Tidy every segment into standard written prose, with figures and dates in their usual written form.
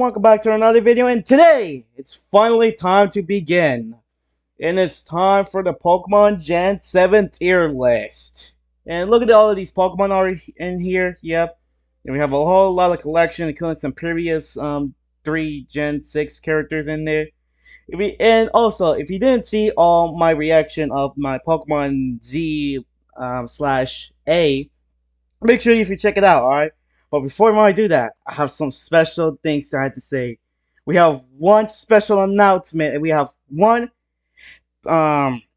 welcome back to another video, and today it's finally time to begin. And it's time for the Pokemon Gen 7 tier list. And look at all of these Pokemon are in here, yep. And we have a whole lot of collection, including some previous 3 Gen 6 characters in there. And also, if you didn't see all my reaction of my Pokemon Z slash A, make sure you check it out, alright? But before I do that, I have some special things I had to say. We have one special announcement, and we have one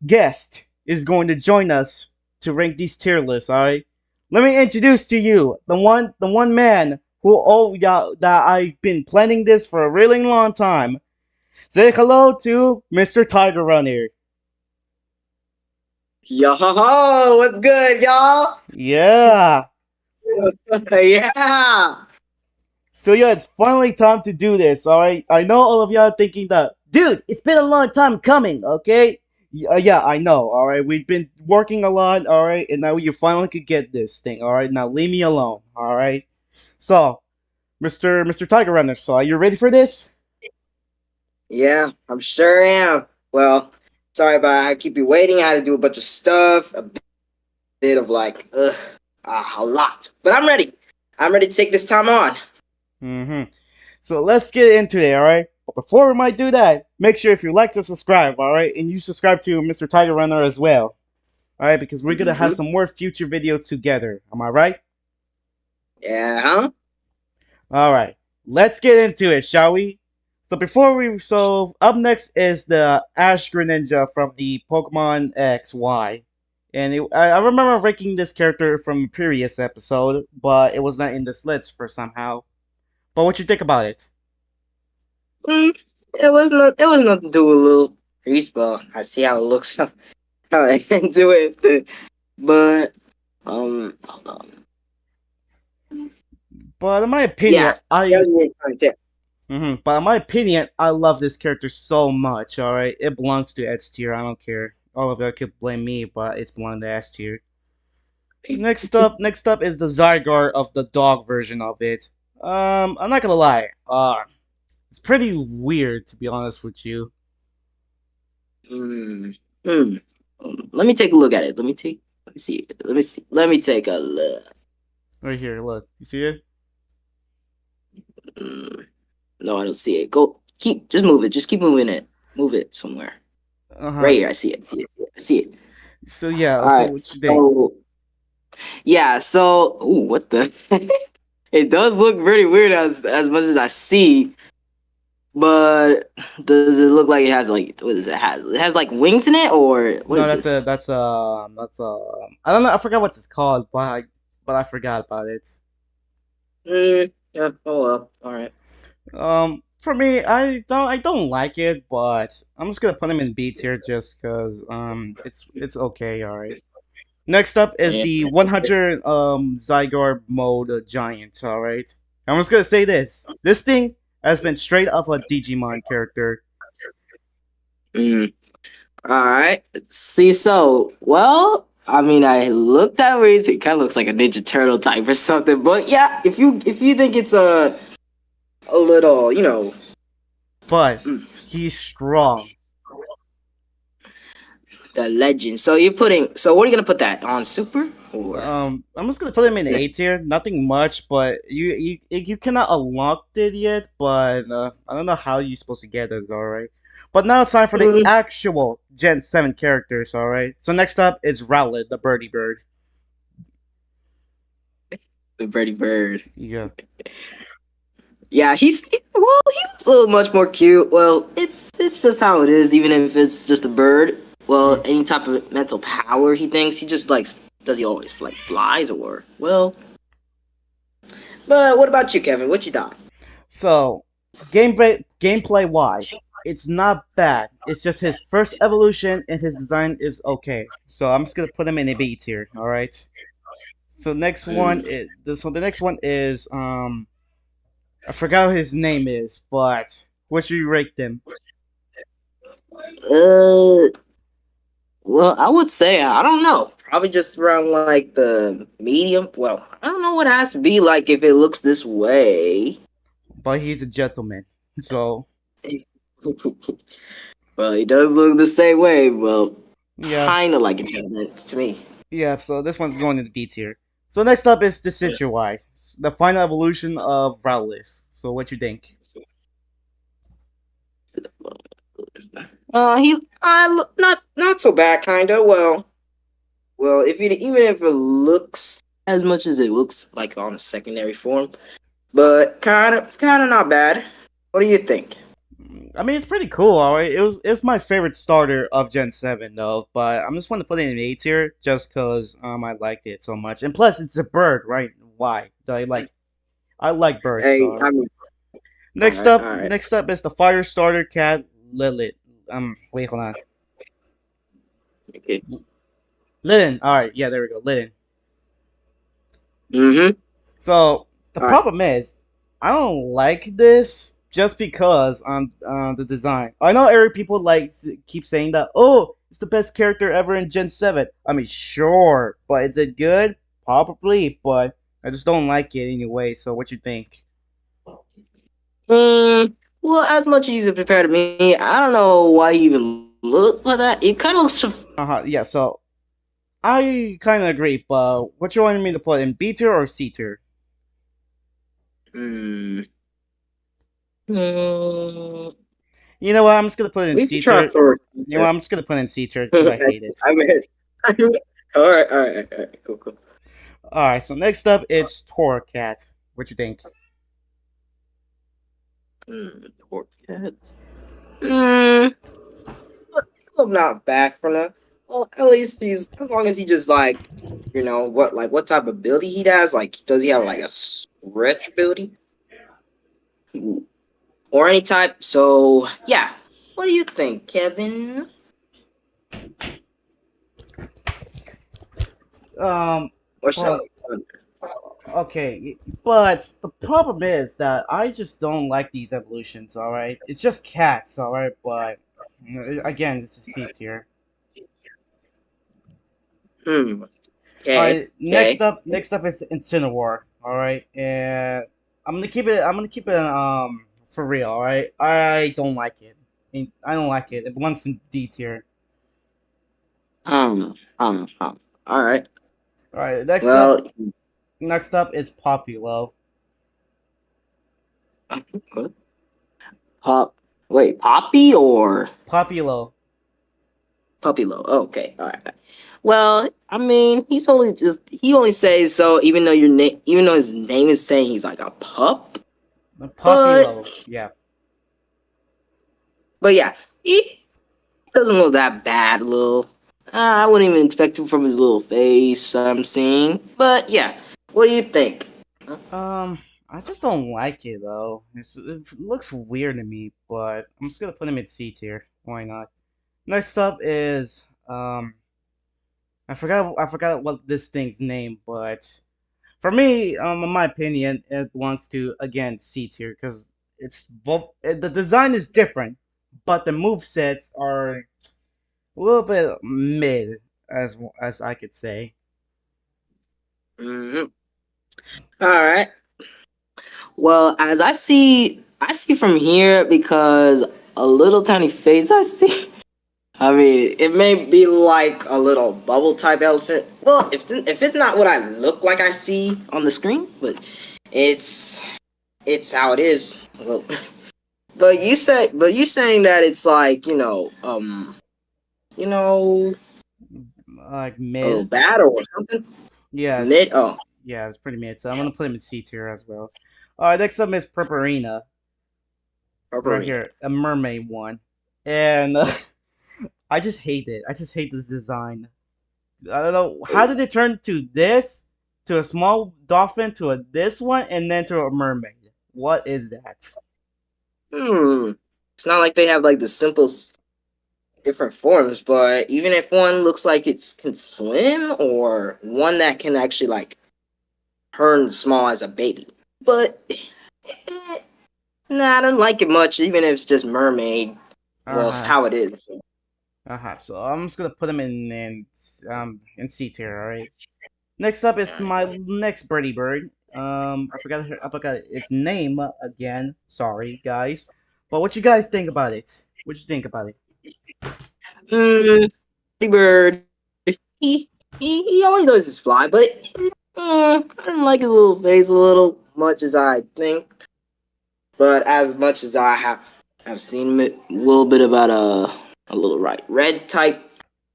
guest is going to join us to rank these tier lists, alright? Let me introduce to you the one man who that I've been planning this for a really long time. Say hello to Mr. Tigerunner. Yo, what's good, y'all? Yeah. Yeah. So yeah, it's finally time to do this, alright? I know all of y'all are thinking that, dude, it's been a long time coming, okay? Yeah, I know, alright? We've been working a lot, alright? And now you finally could get this thing, alright? Now leave me alone, alright? So, Mr. Tiger Runner, so are you ready for this? Yeah, I'm sure am. Well, sorry about I keep you waiting. I had to do a bunch of stuff, a bit of like, a lot. But I'm ready. I'm ready to take this time on. Mm-hmm. So let's get into it, alright? But before we might do that, make sure if you like to subscribe, alright? And you subscribe to Mr. Tiger Runner as well. Alright, because we're gonna have some more future videos together. Am I right? Yeah, huh? Alright. Let's get into it, shall we? So up next is the Ash Greninja from the Pokemon XY. And I remember ranking this character from a previous episode, but it was not in this list for somehow. But what you think about it? It was nothing to do with a little grease ball. I see how it looks. How I can do it. But hold on. But in my opinion, Yeah, that was really fun too. But in my opinion, I love this character so much. All right, it belongs to S tier. I don't care. All of you could blame me, but it's belonging to S tier. Next up is the Zygarde of the dog version of it. I'm not gonna lie. It's pretty weird to be honest with you. Hmm. Hmm. Let me take a look at it. Let me see. Let me take a look. Right here, look. You see it? Mm, no, I don't see it. Just move it. Just keep moving it. Move it somewhere. Uh huh. Right here. I see it. I see it. So yeah. All So right. what you think? Yeah. So, ooh, what the? It does look pretty weird as much as I see, but does it look like it has like what does it have? It has like wings in it, or what No, is this? I don't know. I forgot what it's called, but I forgot about it. Yeah. Oh well. All right. For me, I don't like it, but I'm just gonna put him in B tier just cause it's okay, all right. Next up is Yeah. the 100 Zygarde mode giant, all right. I'm just gonna say this: this thing has been straight up a Digimon character. Mm. All right. See, so well, I mean, I looked at it. It kind of looks like a Ninja Turtle type or something. But yeah, if you think it's a little, But mm, he's strong. the legend. So you're putting. So what are you gonna put that on Super or? I'm just gonna put him in A tier. Nothing much, but you cannot unlock it yet. But I don't know how you're supposed to get it. All right. But now it's time for the Mm, actual Gen 7 characters. All right. So next up is Rowlet, the birdie bird. the Birdie Bird. Yeah. Yeah, he looks a little much more cute. Well, it's just how it is. Even if it's just a bird. Well, Mm. any type of mental power he thinks he just like. Does he always like flies or well? But what about you, Kevin? What you thought? So gameplay wise, it's not bad. It's just his first evolution and his design is okay. So I'm just gonna put him in a B tier. All right. So the next one is I forgot what his name is, but what should you rate them? Uh, well, I would say I don't know. Probably just around like the medium. Well, I don't know what it has to be like if it looks this way. but he's a gentleman. So Well, he does look the same way. Well, yeah, kind of like a gentleman to me. yeah. So this one's going to the B tier. So next up is the Situai, the final evolution of Rowlith. So what you think? Not so bad, kind of. Well, if it even if it looks as much as it looks like on a secondary form, but kind of not bad. What do you think? I mean, it's pretty cool. All right, it's my favorite starter of Gen 7 though, but I'm just want to put it in A tier just cause I like it so much, and plus it's a bird, right? Why? I like birds. Hey, So I mean, all right. next up is the fire starter cat Lilith. Wait, hold on, Okay. Litten. All right, yeah, there we go, Litten. Mm-hmm. So the All right. problem is, I don't like this just because the design. I know every people keep saying that. Oh, it's the best character ever in Gen 7. I mean, sure, but is it good? Probably, but I just don't like it anyway. So what you think? Well, as much as you prepare to me, I don't know why he even look like that. It kind of looks. Yeah. So I kind of agree, but what you wanting me to put in B tier or C tier? Hmm. Hmm. You know what? I'm just gonna put it in We could C try tier. for. You know what? I'm just gonna put it in C tier because I I hate it. mean, all right, cool, cool. All right. So next up, it's Torcat. What you think? Poor cat. Hmm. Well, not bad for now. Well, at least he's as long as he just what type of ability he has. Like, does he have like a stretch ability or any type? So yeah. What do you think, Kevin? Um, Or shall well, I? okay, but the problem is that I just don't like these evolutions. All right, it's just cats. All right, but again, it's a C tier. Hmm. All Okay. right, Okay. next up is Incineroar. All right, and I'm gonna keep it for real. All right, I don't like it. I don't like it. It belongs in D tier. All right. All right, Well, next up is Populo. what? Pop. Wait, Poppy or Populo. Puppy Low? Okay. All right. Well, I mean, he only says so. Even though his name is saying he's like a pup, but Populo. Yeah. yeah, he doesn't look that bad. Little, I wouldn't even expect him from his little face I'm seeing. But yeah, what do you think? Um, I just don't like it though. It looks weird to me, but I'm just gonna put him in C tier. Why not? Next up is I forgot what this thing's name, but for me, in my opinion, it belongs to again C tier because it's both the design is different, but the move sets are a little bit mid as I could say. Mhm. All right. Well, as I see from here because a little tiny face I see. I mean, it may be like a little bubble type elephant. Well, if it's not what I look like I see on the screen, but it's it's how it is. Well, but you saying that it's like you know Like a little mid. bad or something. Yeah, Mid. Oh, it's pretty mid. So I'm gonna put him in C tier as well. All right, next up is Purpurina, right purple. here, a mermaid one, and I just hate it. I just hate this design. I don't know how did it turn to this, to a small dolphin, to a this one, and then to a mermaid. What is that? Hmm. It's not like they have like the simplest different forms, but even if one looks like it can swim, or one that can actually like turn small as a baby, but nah, I don't like it much. Even if it's just mermaid, Uh well, it's huh. how it is. So I'm just gonna put him in C tier. All right. Next up is my next birdie bird. I forgot its name again. Sorry, guys. But what you guys think about it? What you think about it? Mm, Big Bird. He always knows his fly, but I don't like his little face a little much as I think. But as much as I have seen a little bit about a little right red type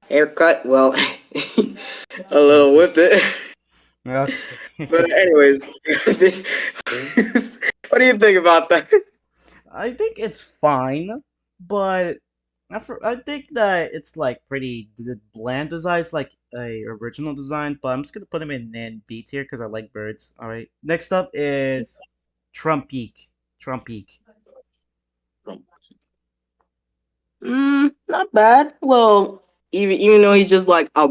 haircut. Well, a little Mhm. with it. Okay. But anyways, what do you think about that? I think it's fine, but I think that it's like pretty bland design. It's like a original design, but I'm just gonna put him in B tier because I like birds. All right. Next up is Trumpeak. Trumpeak. Not bad. Well, even though he's just like a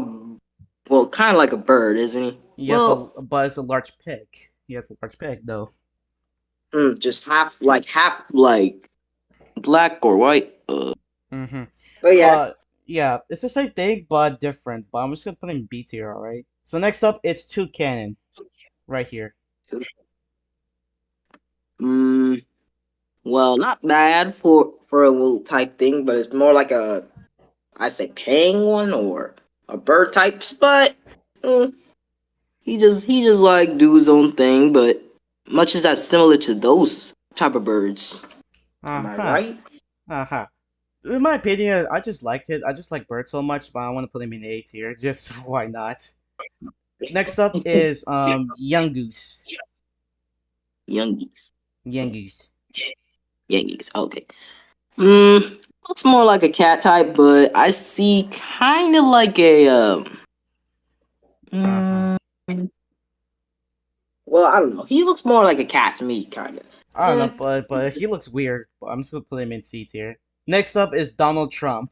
well, kind of like a bird, isn't he? He has Well, but it's a large pig. He has a large pig though. just half like black or white. Mm-hmm. But yeah. But yeah, it's the same thing but different. But I'm just gonna put him in B tier. All right. So next up, it's Toucanon right here. Mm, well, not bad for a little type thing, but it's more like a I say penguin or a bird types. But mm, he just like do his own thing. But much as that's similar to those type of birds. Uh Am I huh. right? Uh huh. In my opinion, I just like it. I just like birds so much, but I want to put him in A tier. Just why not? Next up is Young Goose. Youngies, Young Goose. Yankees. Okay. Looks more like a cat type, but I see kind of like a Uh huh. mm, well, I don't know. He looks more like a cat to me, kind of. I don't know, but he looks weird. But I'm just gonna put him in C tier. Next up is Donald Trump.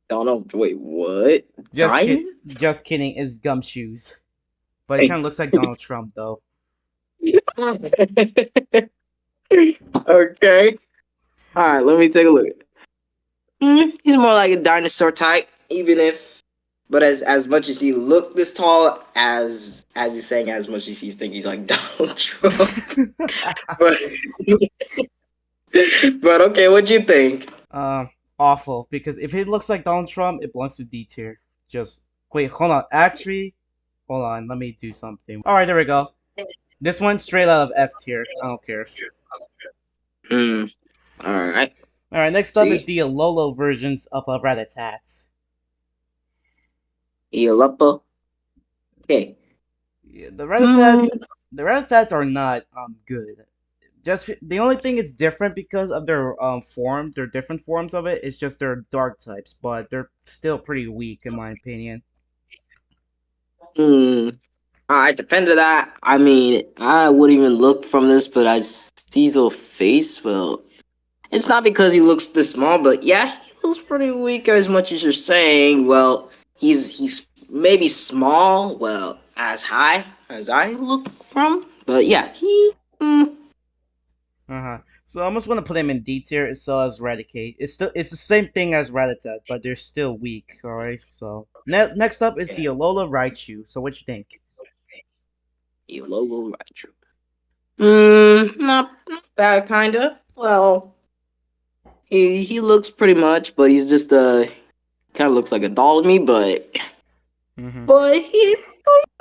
Don't know. Wait, what? Just kid, Diamond? just kidding. Is Gumshoes, but he kind of looks like Donald Trump though. Okay. All right. Let me take a look. He's more like a dinosaur type, even if, but as much as he looks this tall, as you're saying, as much as you think he's like Donald Trump, but but okay, what you think? um, Awful because if it looks like Donald Trump, it belongs to D tier. Just wait, hold on. Actually, hold on. Let me do something. All right, there we go. This one's straight out of F tier. I don't care. Hmm. All right. All right, next up is See, the Alola versions of a Rattata. Ioluppa. Okay. Yeah, Hmm. the Rattatas are not good. Just the only thing it's different because of their form, their different forms of it. It's just their dark types, but they're still pretty weak in my opinion. Hmm. I depend on that. I mean, I wouldn't even look from this, but I see his little face. Well, it's not because he looks this small, but yeah, he looks pretty weak as much as you're saying. Well, he's maybe small. Well, as high as I look from, but yeah, he. Uh huh. So I almost want to put him in D tier. So as Raticate, it's the same thing as Rattata, but they're still weak. All right. So next up is the Alola Raichu. So what you think? Your logo right true. Not bad, kinda. Well, he looks pretty much, but he's just kind of looks like a doll to me. Mm-hmm. But he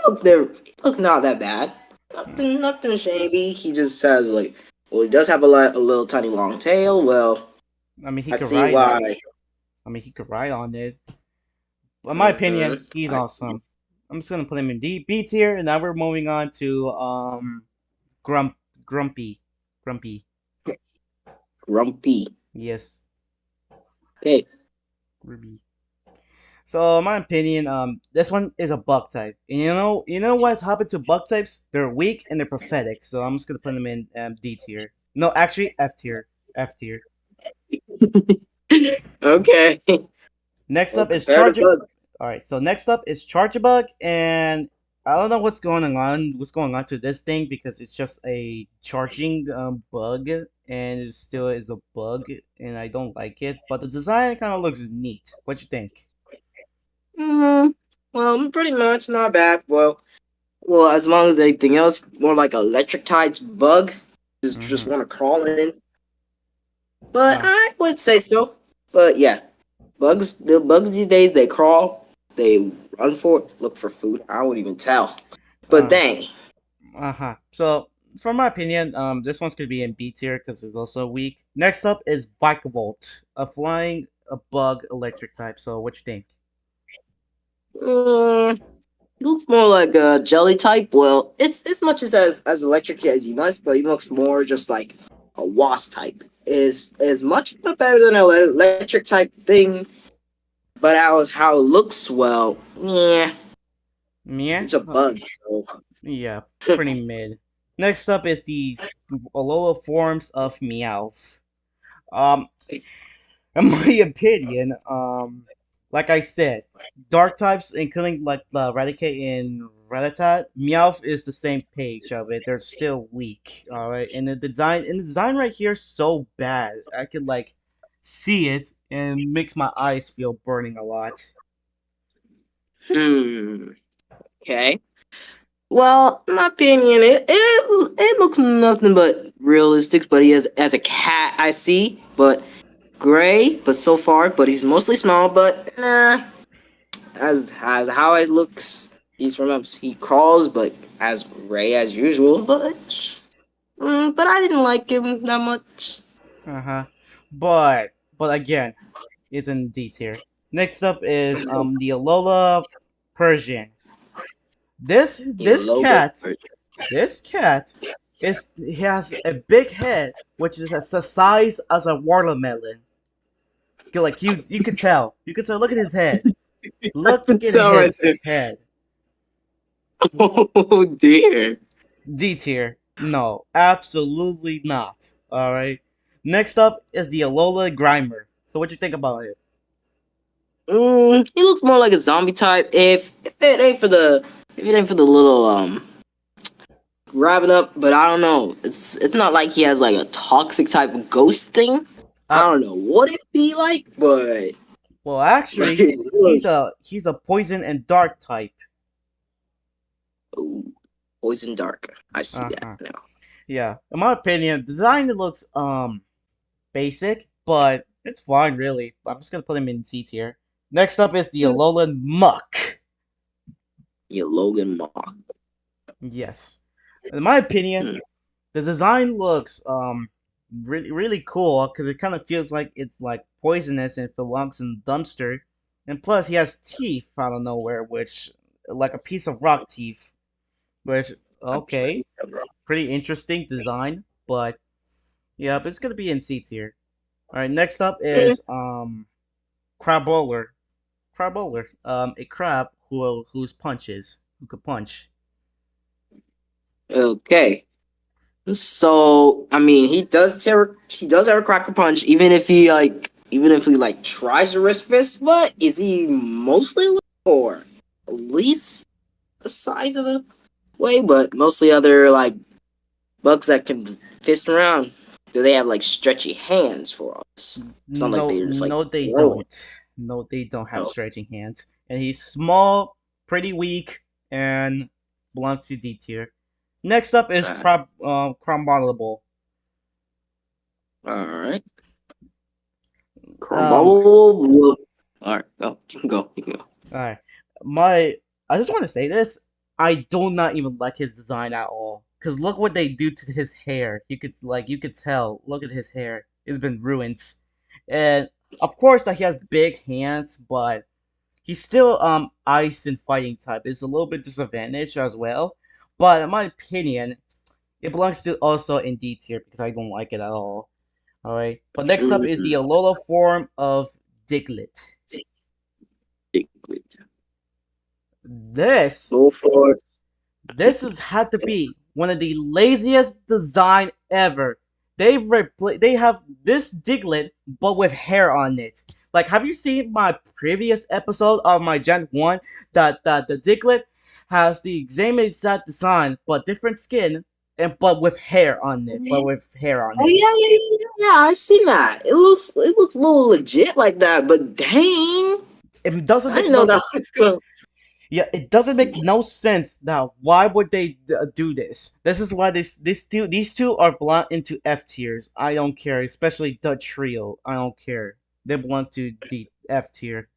look there. He look not that bad. Nothing shabby. He just has like, well, he does have a little tiny long tail. Well, I mean, he I could see ride. why. I mean, he could ride on it. In my opinion, Mm-hmm. he's awesome. I'm just gonna put him in B tier, and now we're moving on to Grump Grumpy, Grumpy. Grumpy. Yes, Okay. Ruby. So in my opinion, this one is a bug type, and you know what happened to bug types? They're weak and they're pathetic. So I'm just gonna put them in D tier. No, actually F tier. F tier. Okay. Next Well, up is compared to Charge. Bug. All right, so next up is Chargebug, and I don't know what's going on to this thing because it's just a charging bug, and it still is a bug, and I don't like it. But the design kind of looks neat. What you think? Mm, well, pretty much not bad. Well, Well, as long as anything else, more like electric types bug. Just Mm-hmm. want to crawl in. But Uh, I would say so. But yeah, the bugs these days, they crawl, they run for it, look for food. I wouldn't even tell. But uh, dang. uh-huh. So, from my opinion, this one's gonna be in B tier because it's also weak. Next up is Vikavolt, a flying a bug electric type. So, what you think? Mm, he looks more like a jelly type. Well, it's as much as electric as he must, but he looks more just like a wasp type. Is much but better than an electric type thing. But how it looks, well, yeah, Yeah, it's a bug. So yeah, pretty mid. Next up is the Alola forms of Meowth. Um, in my opinion, like I said, dark types, including like the Raticate and Rattata, Meowth is the same page of it. They're still weak. All right, and the design right here is so bad. I could like see it and makes my eyes feel burning a lot. hmm. Okay. Well, in my opinion, it looks nothing but realistic. But he has as a cat, I see, but gray. But so far, but he's mostly small. But nah, as how it looks, he's from he crawls, but as gray as usual. But I didn't like him that much. Uh huh. But again, it's in D tier. Next up is the Alola Persian. This Your this logo. cat This cat is he has a big head, which is the size as a watermelon. Like you could tell. You could tell. Look at his head. Look Can at tell right his there. head. Oh dear. D tier. No, absolutely not. All right. Next up is the Alola Grimer. So what you think about it? He looks more like a zombie type. If it ain't for the little grabbing up, but I don't know. It's not like he has like a toxic type of ghost thing. I Uh, don't know what it'd be like, well, but actually, he's a poison and dark type. ooh, poison dark. I see Uh that huh. now. Yeah. In my opinion, design it looks basic, but it's fine, really. I'm just gonna put him in C tier. Next up is the Alolan Muck. Yeah, Logan Mock. Yes, in my opinion, Hmm. the design looks really cool because it kind of feels like it's like poisonous and it belongs in the dumpster. And plus, he has teeth out of nowhere, which like a piece of rock teeth. Which A okay, piece of rock. pretty interesting design, but yeah, but it's gonna be in C tier. All right, next up is Crabola. Crabola, a crab whose punches who could punch. Okay. So I mean, he does have a cracker punch, even if he like tries to wrist fist. But is he mostly or at least the size of a way? But mostly other like bugs that can fist around. Do they have like stretchy hands for us? It's not like No, they're just like no, they throwing. don't. No, they don't have Oh, stretching hands, and he's small, pretty weak, and belongs to D tier. Next up is uh, Crumbable. all right. Um, Crumble. All right, go. You can go. You can go. alright. My I just want to say this. I do not even like his design at all. Cause look what they do to his hair. You could tell. Look at his hair. It's been ruined. And of course that he has big hands, but he's still ice and fighting type. It's a little bit disadvantaged as well. But in my opinion, it belongs to also in D tier because I don't like it at all. Alright. But next up is the Mm, Alola form of Diglett. Diglett. This Go for it. this has had to be one of the laziest design ever. They have this Diglett but with hair on it. Like, have you seen my previous episode of my Gen 1 that the Diglett has the same exact design but different skin and but with hair on it, but with hair on Oh it. yeah. I've seen that. It looks a little legit like that, but dang, It doesn't I make didn't no know that was good. Yeah, it doesn't make no sense now. Why would they do this? This is why these two are belong into F tiers. I don't care, especially the trio. I don't care. They belong to the F tier.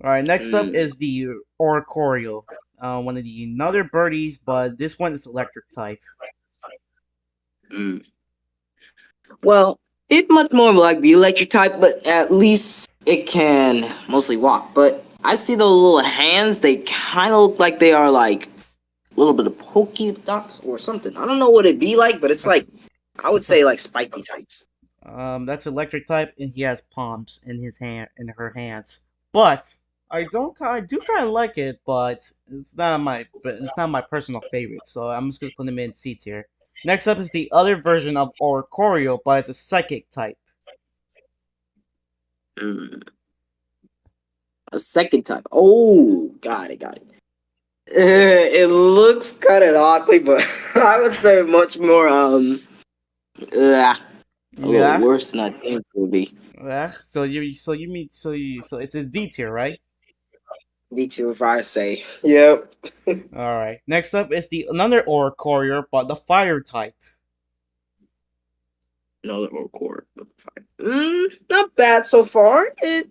All right, next up Mm, is the Oricorio. One of the another birdies, but this one is electric type. mm. Well, it much more like the electric type, but at least it can mostly walk. But I see those little hands; they kind of look like they are like a little bit of pokey dots or something. I don't know what it'd be like, but it's like That's I would say like spiky types. that's electric type, and he has palms in his hand in her hands. But I do kind of like it, but it's not my personal favorite. So I'm just gonna put him in C tier. Next up is the other version of Oricorio, but it's a psychic type. Mm. A second type. Oh, got it. It looks kind of ugly, but I would say much more uh, a little Yeah, worse than I think it would be. yeah. So it's a D tier, right? Me too, if I say. Yep. All right. Next up is the another Oricorio, but the fire type. Another more core. Not bad so far. It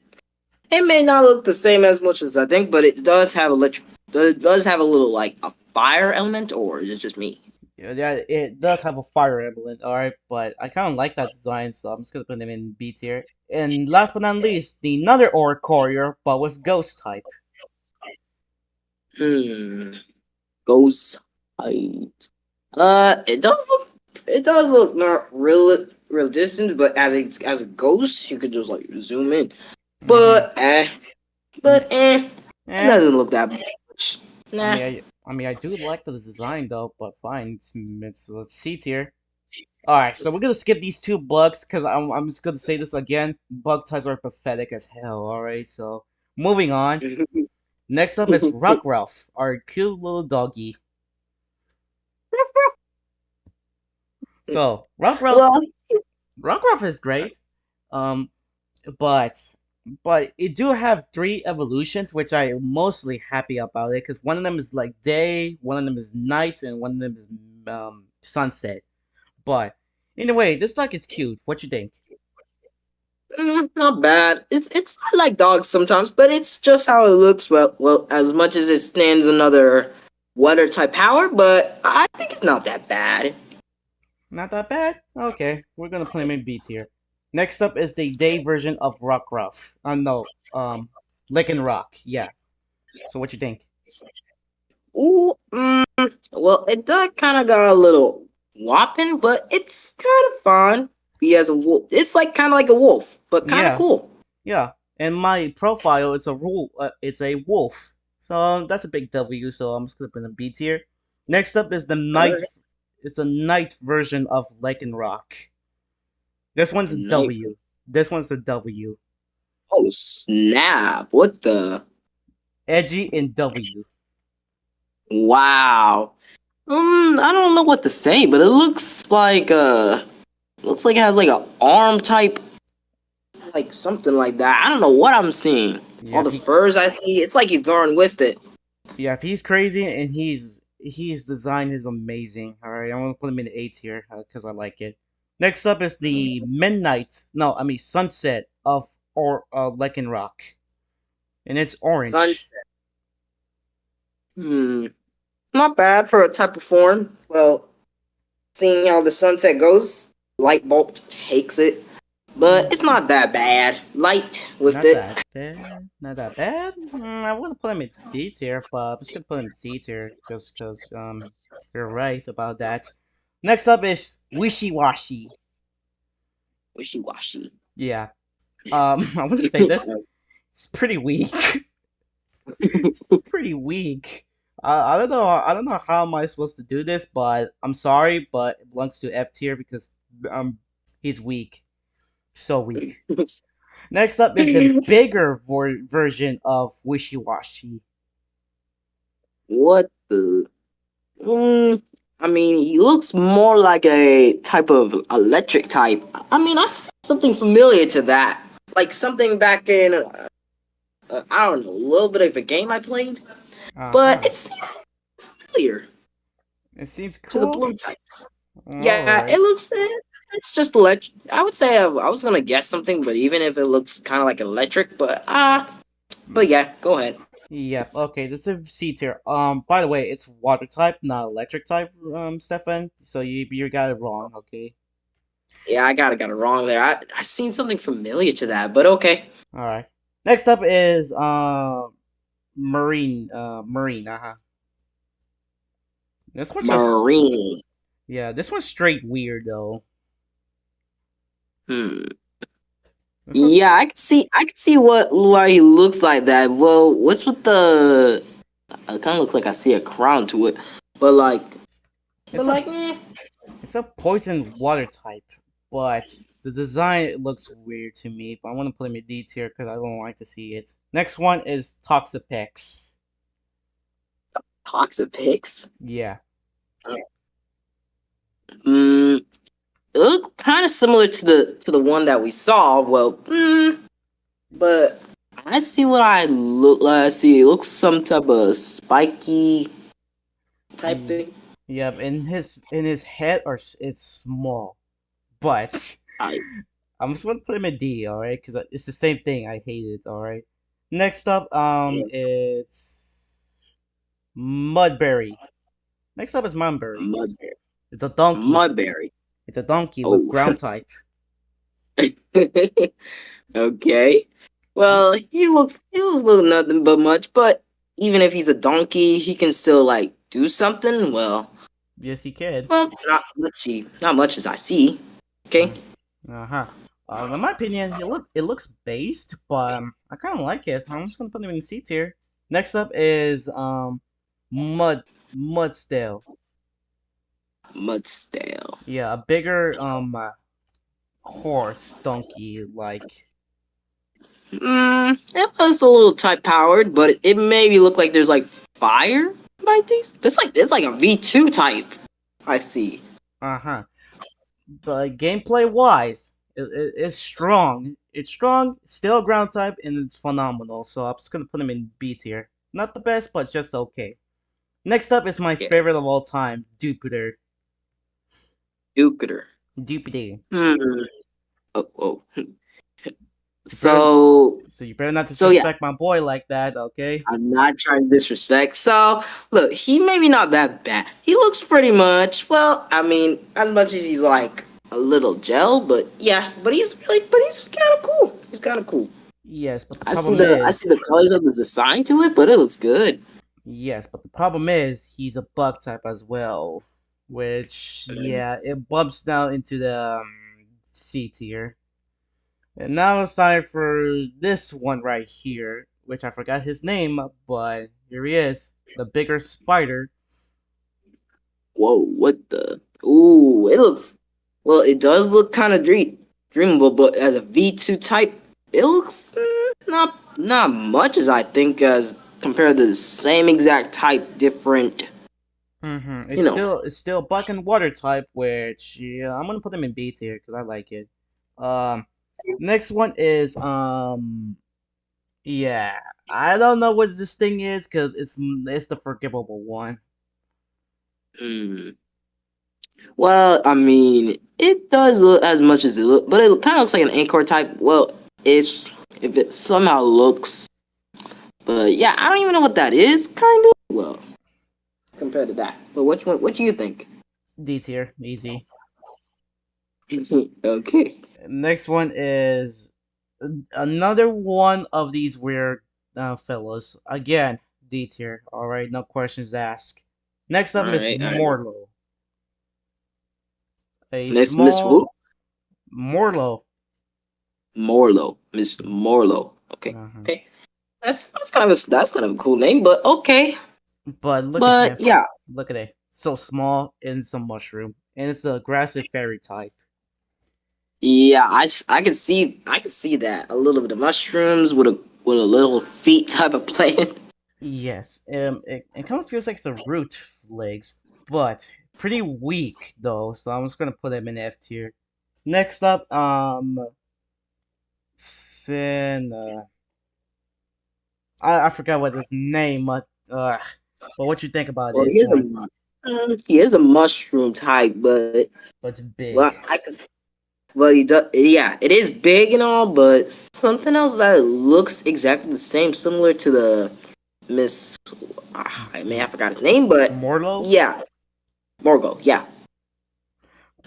may not look the same as much as I think, but it does have electric. It does have a little like a fire element, or is it just me? Yeah, it does have a fire emblem, alright, but I kind of like that design, so I'm just gonna put them in B tier. And last but not least, the another Aura Courier, but with Ghost type. Hmm. Ghost height. It does look not real distant, but as a ghost, you could just like zoom in. Mm-hmm. But eh, Mm, it eh, doesn't look that much. Nah. I do like the design though, but fine, let's C tier. Alright, so we're gonna skip these two bugs, because I'm just gonna say this again. Bug types are pathetic as hell, alright, so moving on. Next up is Rockruff, our cute little doggy. So, Well, Rockruff is great. Um, but it do have three evolutions, which I am mostly happy about it, because one of them is like day, one of them is night, and one of them is sunset. But anyway, this dog is cute. What you think? not bad. It's not like dogs sometimes, but it's just how it looks. Well, as much as it stands another water type power, but I think it's not that bad. Not that bad. Okay, we're gonna put him in B tier. Next up is the day version of Rockruff. No, Lick and Rock. Yeah. So what you think? Ooh, well, it does kind of got a little whopping, but it's kind of fun. He has a wolf. It's like kind of like a wolf, but kind of Yeah, cool. yeah. And my profile, it's a rule. It's a wolf. So that's a big W. So I'm just gonna put in B tier. Next up is the night. Alright. It's a night version of Rock. This one's a Nice. W. This one's a W. Oh snap! What the? Edgy and W. Wow. I don't know what to say, but it looks like it has like a arm type, like something like that. I don't know what I'm seeing. Yeah, All the furs I see, it's like he's going with it. if he's crazy and he's design is amazing. All right, I'm gonna put him in A tier because I like it. Next up is the midnight. No, I mean sunset of Rock, and it's orange. Sunset. Hmm. Not bad for a type of form. Well, seeing how the sunset goes, light bulb takes it, but it's not that bad. Light with Not it. that bad. Not that bad. I want to put him in B tier, but I'm just gonna put him in C tier just because you're right about that. Next up is Wishy Washy. Wishy washy. Yeah. I want to say this. It's pretty weak. It's pretty weak. I don't know. I don't know how am I supposed to do this, but I'm sorry, but it belongs to F tier because um he's weak, so weak. Next up is the bigger version of Wishy Washy. What the? Mm, I mean, he looks more like a type of electric type. I mean, I see something familiar to that. Like something back in I don't know, a little bit of a game I played, Uh but huh. it seems familiar It seems to the cool. blue types. All Yeah, right. it looks. It's just electric. I would say I was gonna guess something, but even if it looks kind of like electric, but yeah, go ahead. Yep. Okay. This is C tier. By the way, it's water type, not electric type. Stefan. So you got it wrong. Okay. Yeah, I got it wrong there. I seen something familiar to that, but okay. All right. Next up is marine. Uh huh. This one's just Marine. yeah. This one's straight weird though. Hmm. This one's Yeah, I can see why he looks like that. Well, what's with the? It kind of looks like I see a crown to it, but like, it's a eh. it's a poison water type, but the design looks weird to me. But I want to put him in D tier because I don't like to see it. Next one is Toxapex. Toxapex. Yeah. Hmm. It looked kind of similar to the one that we saw. Well, but I see what I look like. I see it looks some type of spiky type Yeah. thing. Yep. In his head it's small, but I I'm just gonna put him in D. All right, because it's the same thing. I hate it. All right. Next up, yeah, it's Mudberry. Next up is Mudberry. mudberry. It's a donkey. Mudberry. It's a donkey with Oh. ground type. Okay. Well, he was little nothing but much, but even if he's a donkey, he can still like do something. Yes, he can. Not much as I see. Okay. Uh huh. In my opinion, it looks based, but I kind of like it. I'm just gonna put him in C tier. Next up is Mud Mudstale. Mudstale. Yeah, a bigger horse donkey like. It was a little type powered, but it maybe looked like there's like fire by these. It's like a V2 type. I see. Uh huh. But gameplay wise, it's strong. It's strong, still ground type, and it's phenomenal. So I'm just gonna put him in B tier. Not the best, but just okay. Next up is my Yeah, favorite of all time, Jupiter. Jupiter. Jupiter. Hmm. Oh, oh. You better, So, so you better not so yeah. disrespect my boy like that, okay? I'm not trying to disrespect. So, look, he maybe not that bad. He looks pretty much, well, I mean, as much as he's like a little gel, but yeah, but he's kind of cool. He's kind of cool. Yes, but the I see the colors of the design to it, but it looks good. problem is he's a bug type as well, which yeah, it bumps down into the C tier. And now it's time for this one right here, which I forgot his name, but here he is, the bigger spider. Whoa, what the? Ooh, it looks. Well, it does look kind of dreamable, but as a V2 type, it looks not much as I think as compared to the same exact type, different. Mm-hmm. You know, It's still bug and water type, which yeah, I'm gonna put them in B tier because I like it. Um, next one is yeah, I don't know what this thing is because it's the forgivable one. mm. Well, I mean, it does look as much as it look, but it kind of looks like an anchor type. Well, if it somehow looks, but yeah, I don't even know what that is. Kind of. Well, compared to that, but which one? What do you think? D tier, easy. Okay. Next one is another one of these weird fellows. Again, D tier. All right, no questions asked. Next All up is right. All right. Morlo, a Miss who? small Morlo. Miss Morlo. Okay. Uh-huh. Okay. That's kind of a cool name, but okay. But look at him. But yeah, Look at it. So small and some mushroom. And it's a aggressive fairy type. yeah, I can see that a little bit of mushrooms with a little feet type of plant. Yes. It kind of feels like it's a root legs, but pretty weak though. So I'm just gonna put him in F tier. Next up, Sin. I forgot what his name. But what you think about Well, this one? he is a mushroom type, but But it's well, big. I could. Well, he does. Yeah, it is big and all, but something else that looks exactly the same, similar to the Miss. I mean, I forgot his name, but Morlo. yeah, Morgo. Yeah,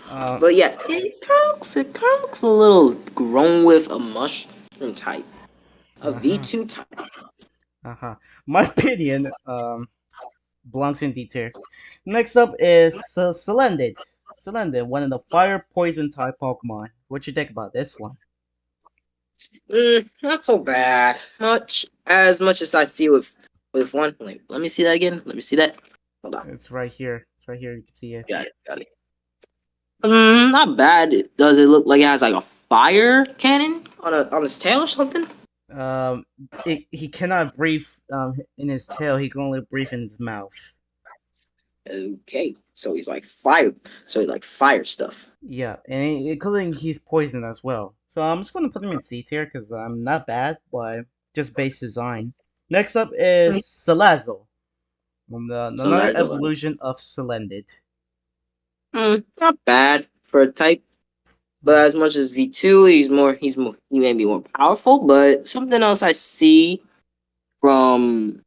Uh, but yeah, it kind of looks a little grown with a mushroom type, a uh V huh. two type. Uh-huh. My opinion belongs in D tier. Next up is Selendid. Selendid, one of the fire poison type Pokemon. What you think about this one? Not so bad. Much as I see with one. Let me see that again. Let me see that. Hold on. It's right here. It's right here. You can see it. Got it. Got it. Not bad. Does it look like it has like a fire cannon on its tail or something? Um, he cannot breathe in his tail. He can only breathe in his mouth. Okay, so he's like fire. So he's like fire stuff. Yeah, and including he's poison as well. So I'm just gonna put him in C tier because I'm not bad, but just base design. Next up is Salazzle, So another that's the one. evolution of Selendid. Not bad for a type, but as much as V2, he may be more powerful. But something else I see from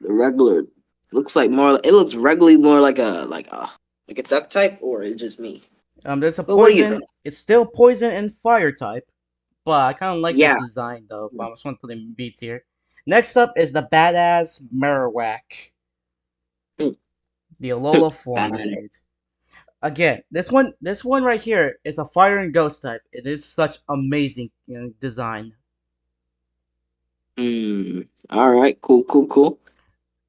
the regular looks like more. It looks regularly more like a duck type, or it's just me. There's a But what do you poison. think? It's still poison and fire type, but I kind of like this Yeah. design though. But I just want to put him in B tier. Next up is the badass Marowak, the Alola form of Bad. it. Again, this one right here is a fire and ghost type. It is such amazing design. All right. Cool. Cool. Cool.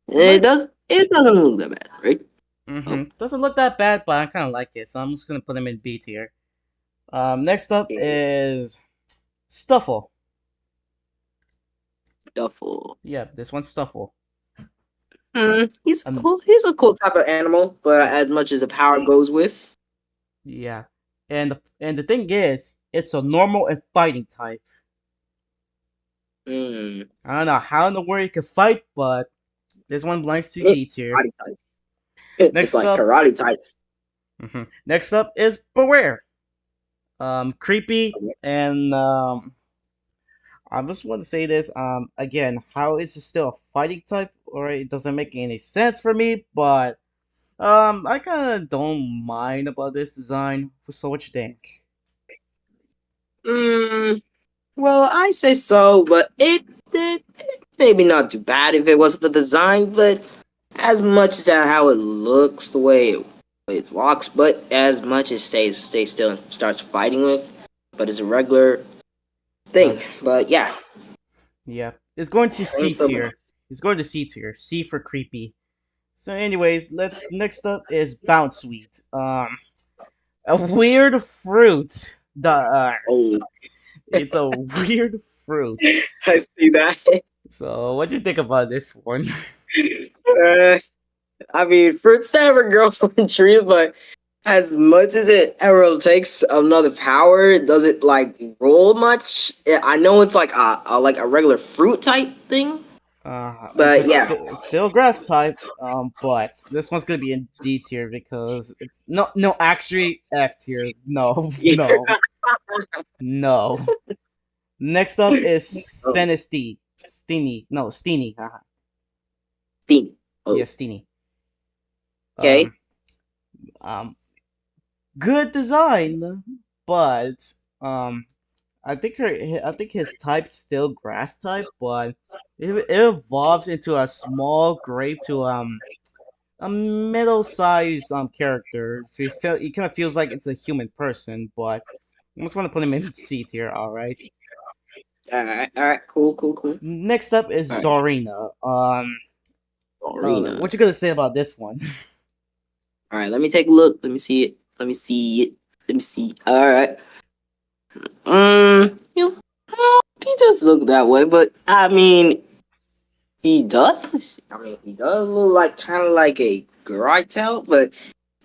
It might. It doesn't look that bad, right? Oh. Doesn't look that bad, but I kind of like it, so I'm just gonna put him in B tier. Next up Okay. is Stuffle. Duffel. Yeah, this one's Stuffle. He's Um, cool. He's a cool type of animal, but as much as the power goes with. yeah, and the thing is, it's a normal and fighting type. Mm, I don't know how in the world you can fight, but this one belongs to D tier. karate type. It's Next like up, karate types. next up is Beware. Creepy and I just want to say this. Again, how is it still a fighting type? Or it doesn't make any sense for me, but I kind of don't mind about this design. So what you think? Mm, well, I say so, but it maybe not too bad if it wasn't for the design, but as much as how it looks, the way it walks, but as much as stays still and starts fighting with, but it's a regular Uh, thing. But yeah, yeah, it's going to C so tier. It's going to C tier. C for creepy. So, anyways, let's next up is Bounce Sweet. A weird fruit. oh, It's a weird fruit. I see that. So, what do you think about this one? Uh, I mean, fruits never grow from trees, but as much as it ever takes another power, does it like roll much? I know it's like a regular fruit type thing, but yeah. It's still grass type. But this one's gonna be in D tier because it's no actually F tier. No, no, no. Next up is Oh, Senesti. Steeny. No, Steeny. steam. Oh, Yes, Steeny. okay. Um, um, good design, but I think his type's still grass type, but it evolves into a small grape to a middle-sized character. It kind of feels like it's a human person, but I just want to put him in C tier. All right. All right, cool, cool, cool. Next up is All right, Zarina. arena. What you gonna say about this one? All right, let me take a look. Let me see it. Let me see it. Let me see. All right. He does look that way, but I mean, he does. I mean, he does look like kind of like a Grytel,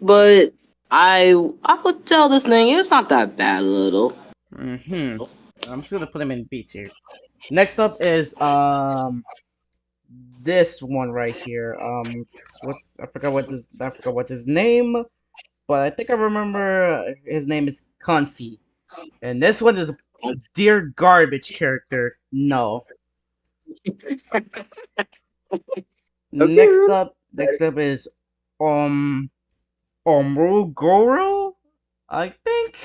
but I would tell this thing it's not that bad, little. I'm just gonna put him in B tier. Next up is this one right here. What's I forgot what's his name, but I think I remember his name is Confi. And this one is a dear garbage character. No. Okay. Next up is um Omrugoro. I think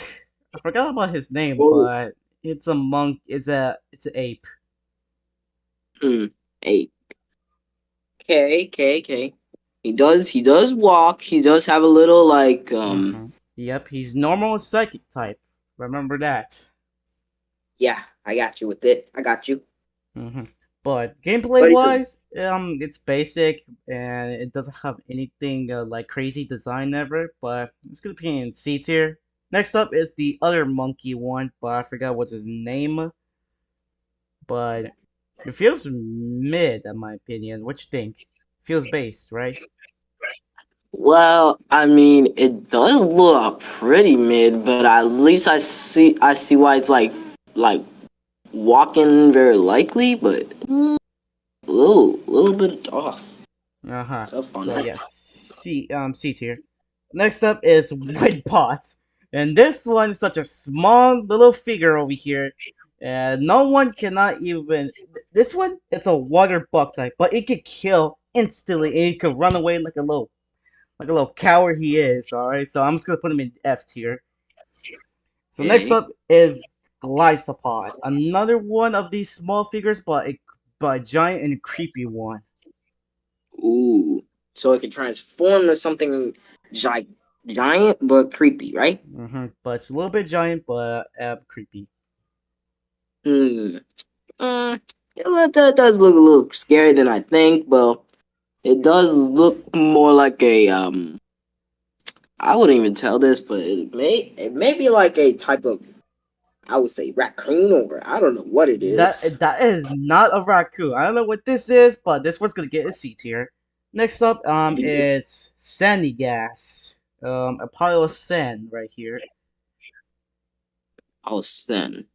I forgot about his name, Whoa. but it's a monk. It's an ape. Hmm. Hey. Okay. He does walk. He does have a little like Yep, he's normal psychic type. Remember that. Yeah, I got you with it. I got you. hmm But gameplay But it's wise, it's basic and it doesn't have anything like cray design ever. But it's gonna be in C tier. Next up is the other monkey one, but I forgot what's his name. But it feels mid, in my opinion. What you think? Feels based, right? well, I mean, it does look pretty mid, but at least I see why it's like walking very likely, but a little bit off. Uh huh. Tough on So that. yeah, C tier. Next up is Windbot, and this one is such a small little figure over here, and no one cannot even. This one, it's a water bug type, but it could kill instantly, and it could run away like a little coward he is. All right, so I'm just gonna put him in F tier. So next Okay. up is Glycopod, another one of these small figures, but a giant and creepy one. Ooh. So it can transform to something gi- giant but creepy, right? But it's a little bit giant, but creepy. Hmm. Yeah, that does look a little scary than I think, but it does look more like a I wouldn't even tell this, but it may be like a type of, I would say, raccoon, or I don't know what it is. That is not a raccoon. I don't know what this is, but this one's gonna get a C tier. Next up, Is it it's Sandy Gas. Apollo Sand right here. Austin?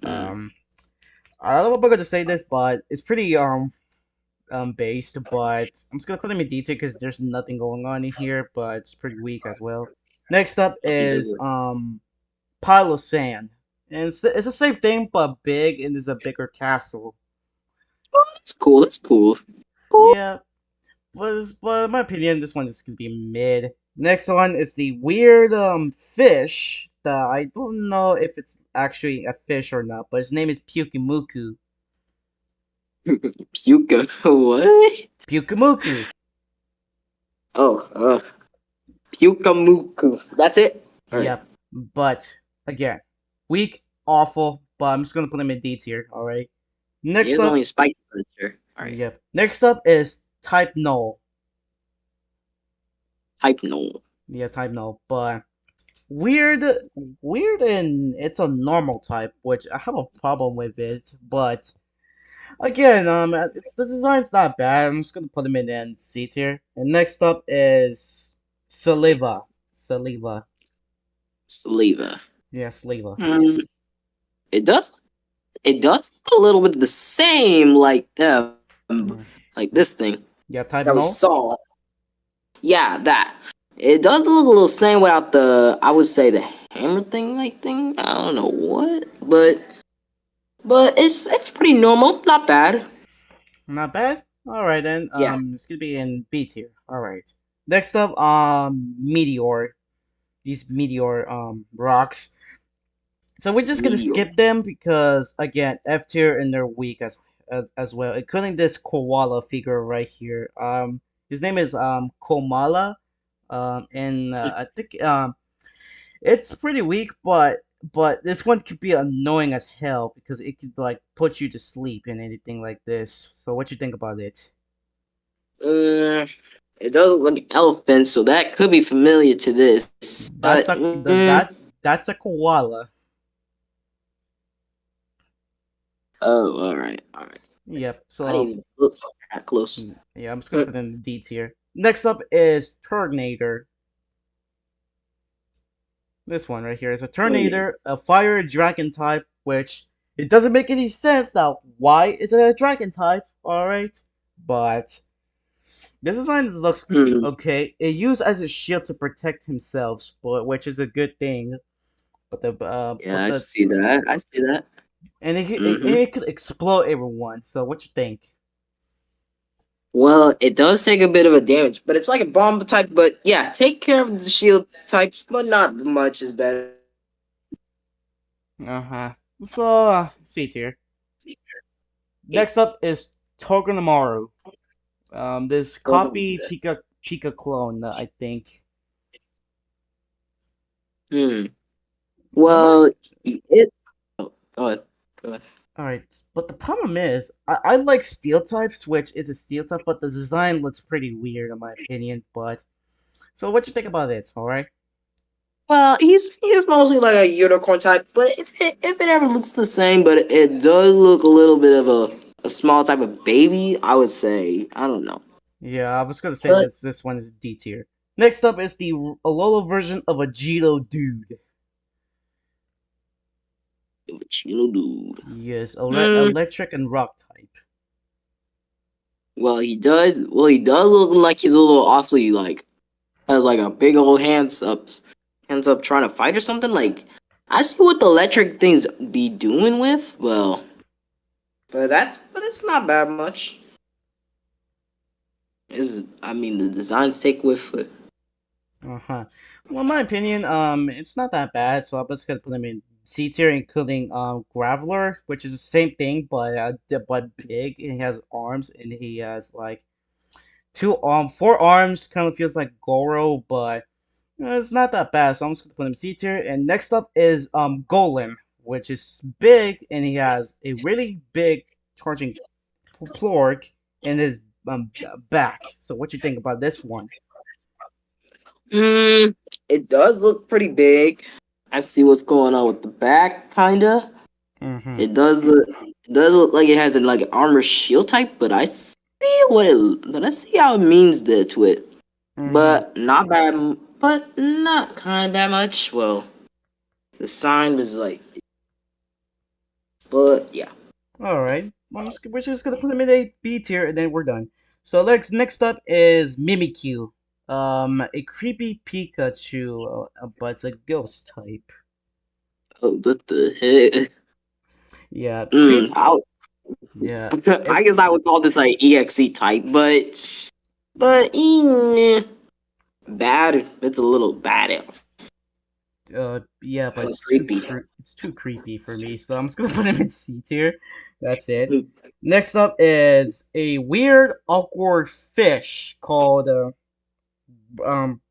Hmm. Um, I don't know if I'm gonna say this, but it's pretty based. But I'm just gonna put him in D tier because there's nothing going on in here, but it's pretty weak as well. Next up is Pile of Sand, and it's the same thing but big, and there's a bigger castle. That's cool. That's cool. Cool. Yeah, but in my opinion, this one is gonna be mid. Next one is the weird fish that I don't know if it's actually a fish or not, but his name is Pukimuku. Puka. What? Pukimuku. Oh, Pukamuku. That's it. All right. Yep. But again, weak, awful. But I'm just gonna put him in D tier. All right. He Next is only up, a spike monster. All right. yep. Next up is Type Null. Hype no. Yeah, Type Null. But weird, weird, and it's a normal type, which I have a problem with it. But again, it's the design's not bad. I'm just gonna put him in C tier. And next up is Saliva. Saliva. Saliva. Yeah, Saliva. Mm, it does. It does look a little bit the same like Mm. like this thing Yeah, that type we null. saw. Yeah, that. It does look a little same without the, I would say, the hammer thing like thing. I don't know what, but it's pretty normal. Not bad. Not bad. All right then. Yeah. It's gonna be in B tier. All right. Next up, Meteor. These Meteor rocks. So we're just gonna Meteor. skip them because again, F tier and they're weak as well, including this koala figure right here. His name is Komala. And I think it's pretty weak, but this one could be annoying as hell because it could like put you to sleep and anything like this. So what you think about it? Mm, it does look like an elephant, so that could be familiar to this. That's But a that's a koala. oh, all right. Yep. I didn't So even look that close. yeah, I'm just gonna put in the D tier. Next up is Tornator. This one right here is a Tornado. Tornator, a fire dragon type, which It doesn't make any sense now. Why is it a dragon type? All right, but this design looks Hmm. okay. It used as a shield to protect himself, but which is a good thing. Yeah, but I the see that. I see that. Mm-hmm. it could explode everyone. So what you think? Well, it does take a bit of a damage, but it's like a bomb type. But yeah, take care of the shield types, but not much is better. Uh huh. So see it here. Okay. Next up is Togedemaru. This copy Pika clone, I think. Hmm. Well, my Well, it. Oh, go ahead. Go ahead. all right, but the problem is, I like steel types, which is a steel type, but the design looks pretty weird in my opinion. But so, what you think about it? All right. Well, he's mostly like a unicorn type, but if it ever looks the same, but it does look a little bit of a small type of baby, I would say. I don't know. Yeah, I was gonna say But this one is D tier. Next up is the Alola version of a Jito dude. what you do? Yes, Hmm. electric and rock type. Well, he does. Well, he does look like he's a little awfully like has like a big old hands up trying to fight or something. Like I see what the electric things be doing with. Well, but it's not bad much. Is I mean the designs take with it. Uh huh. Well, in my opinion, it's not that bad. So I'm just gonna put him in C tier, including Graveler, which is the same thing, but big. And he has arms, and he has like four arms. Kind of feels like Goro, but it's not that bad. So I'm just gonna put him C tier. And next up is Golem, which is big, and he has a really big charging plork in his back. So what you think about this one? Mm, it does look pretty big. I see what's going on with the back, kinda. Mm-hmm. It does look like it has like an armor shield type, but I see how it means there to it. Mm-hmm. But not bad, but not kind of that much. Well, the sign was like, but yeah. All right. We're just gonna put him in a B tier, and then we're done. So next up is Mimikyu. A creepy Pikachu, but it's a ghost type. Oh, what the heck? Yeah, Mm, Yeah, I it. guess I would call this like EXE type, but bad. It's a little bad. Yeah, but Kind of creepy. it's too creepy for me. So I'm just gonna put him in C tier. That's it. Next up is a weird, awkward fish called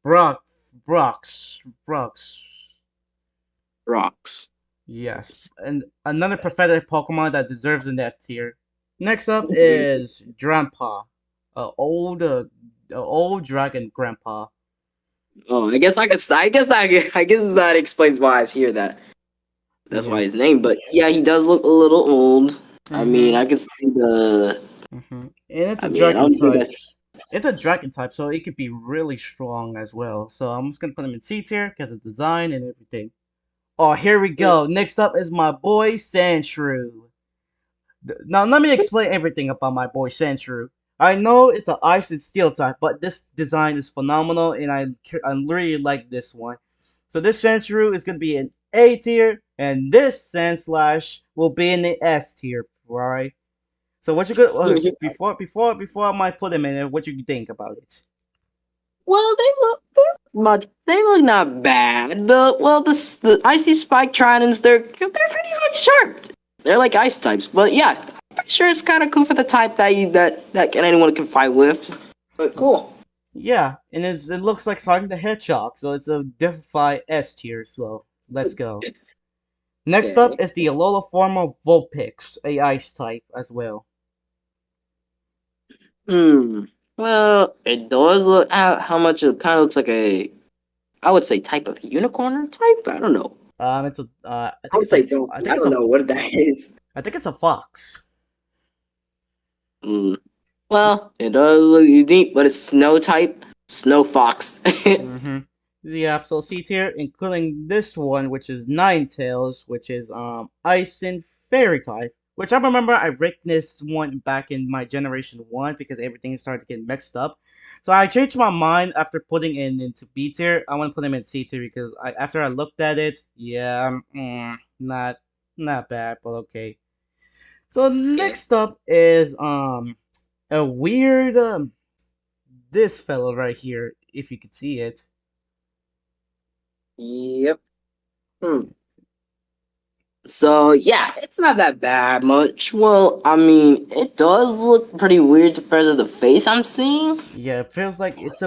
Brock Brox. Rocks. Yes, and another pathetic Pokemon that deserves an F tier. Next up is Grandpa, a old dragon grandpa. Oh, I guess I could. I guess that explains why it's here. That's why Yeah. his name. But yeah, he does look a little old. I mean, Mhm. I could see the. Mhm. And it's a I mean, I dragon don't think type. that's. It's a dragon type, so it could be really strong as well. So I'm just gonna put him in C tier because of design and everything. Oh, here we go. Next up is my boy Sandshrew. Now let me explain everything about my boy Sandshrew. I know it's an ice and steel type, but this design is phenomenal, and I really like this one. So this Sandshrew is gonna be an A tier, and this Sandslash will be in the S tier. Right? So what you good? Before I might put him in there, what you think about it? Well, they look much. They look not bad. The icy spike tridents, they're pretty much sharp. They're like ice types, but yeah, I'm pretty sure it's kind of cool for the type that anyone can fight with. But cool. Yeah, and it looks like Sonic the Hedgehog, so it's a Defy S tier. So let's go. Next up Okay. is the Alola form of Vulpix, a Ice type as well. Hmm. Well, it does look how much it kind of looks like a I would say type of unicorn type. I don't know. It's a I would say don't. I don't know what that is. I think it's a fox. Mm. It's Well, it does look unique, but it's snow type, snow fox. mm-hmm. Yeah, so C tier, including this one, which is Ninetales, which is Ice and Fairy type. Which I remember I ranked this one back in my Generation 1 because everything started to get mixed up. So I changed my mind after putting it into B tier. I want to put him in C tier because after I looked at it, yeah, not bad, but okay. So Okay. next up is a weird this fellow right here, if you could see it. Yep. Hmm. So yeah, it's not that bad much. Well, I mean, it does look pretty weird compared to the face I'm seeing. Yeah, it feels like it's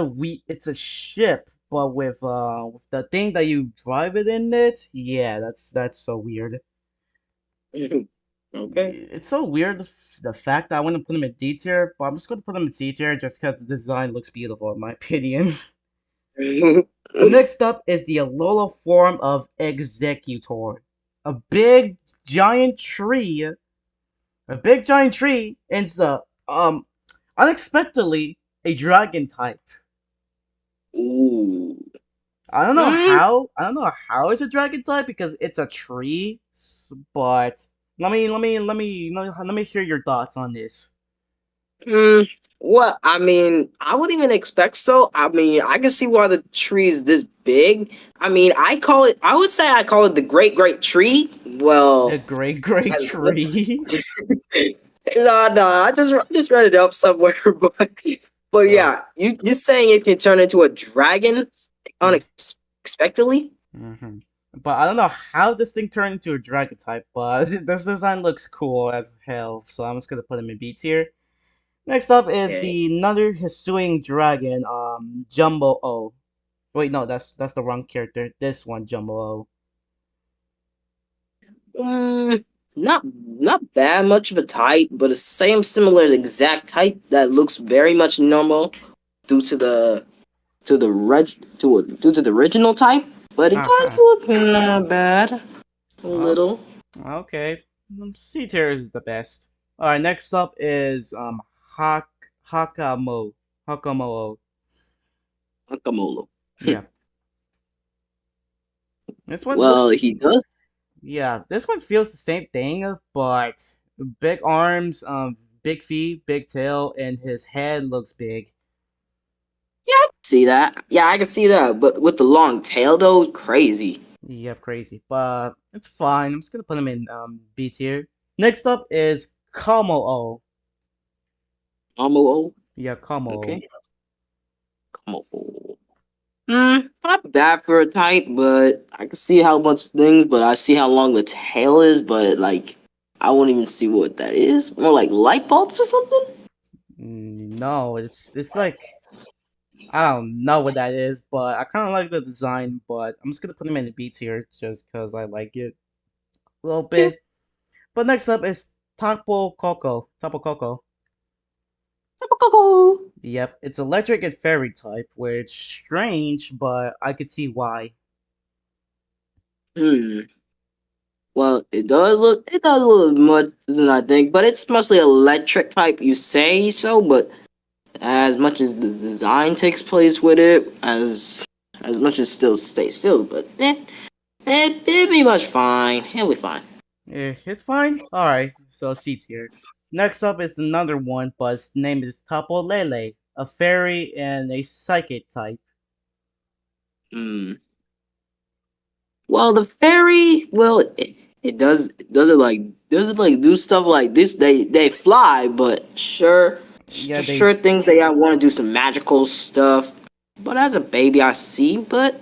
a ship, but with the thing that you drive it in it. Yeah, that's so weird. Okay. It's so weird the fact that I want to put him in D tier, but I'm just gonna put him in C tier just because the design looks beautiful in my opinion. Next up is the Alola form of Executor, a big giant tree, a big giant tree, and it's unexpectedly a dragon type. Ooh. I don't know how it's a dragon type because it's a tree. But let me hear your thoughts on this. Hmm. Well, I mean, I wouldn't even expect so. I mean, I can see why the tree is this big. I mean, I would say I call it the great great tree. The Well, great great as- tree. no, I just read it up somewhere, but Oh. yeah, you saying it can turn into a dragon unexpectedly? Mm-hmm. But I don't know how this thing turned into a dragon type, but this design looks cool as hell, so I'm just gonna put him in B tier. Next up is Okay. the another Hisuian dragon, Jumbo O. Wait, no, that's the wrong character. This one, Jumbo O. Mm, not that much of a type, but the same similar exact type that looks very much normal due to the reg to due to the original type, but it does Uh-huh. look not bad. A Oh, little. okay. C tier is the best. Alright, next up is Hak Hakamo. Hakamoo. Guacamole. Yeah. This one Well, looks he does. yeah, this one feels the same thing, but big arms, big feet, big tail, and his head looks big. Yeah, I can see that. Yeah, I can see that. But with the long tail though, crazy. Yeah, crazy. But it's fine. I'm just gonna put him in B tier. Next up is Komo. Guacamole. Yeah, Komo. Okay. Guacamole. Not bad for a type, but I can see how much things, but I see how long the tail is, but like I won't even see what that is. More like light bulbs or something? No, it's like I don't know what that is, but I kind of like the design. But I'm just gonna put him in the B tier just because I like it a little Okay. bit. But next up is Tapo Coco. Tapo Coco. Yep, it's electric and fairy type, which strange, but I could see why. Hmm. Well, it does look more than I think, but it's mostly electric type. You say so, but as much as the design takes place with it, as much as still stays still, but it'd be much fine. It'll be fine. It's fine. Alright, so C tier. Next up is another one, but its name is Tapo Lele, a fairy and a psychic type. Hmm. Well, the fairy, well, it does it like do stuff like this. They fly, but Yeah, they sure things they want to do some magical stuff. But as a baby, I see. But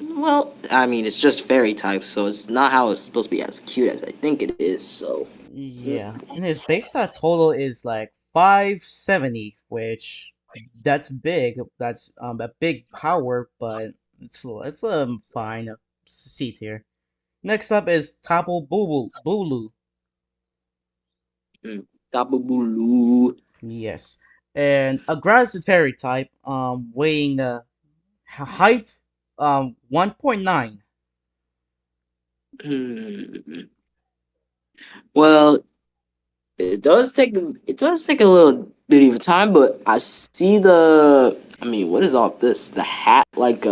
well, I mean, it's just fairy type, so it's not how it's supposed to be as cute as I think it is. So yeah, and his base stat total is like 570, which that's big. That's a big power, but it's fine. C tier. Next up is Tapo Bulu. mm, Tabubulu. Yes, and a grass and fairy type. Weighing height 1.9. Hmm. Well, it does take a little bit of time, but I see the. I mean, what is all this? The hat, like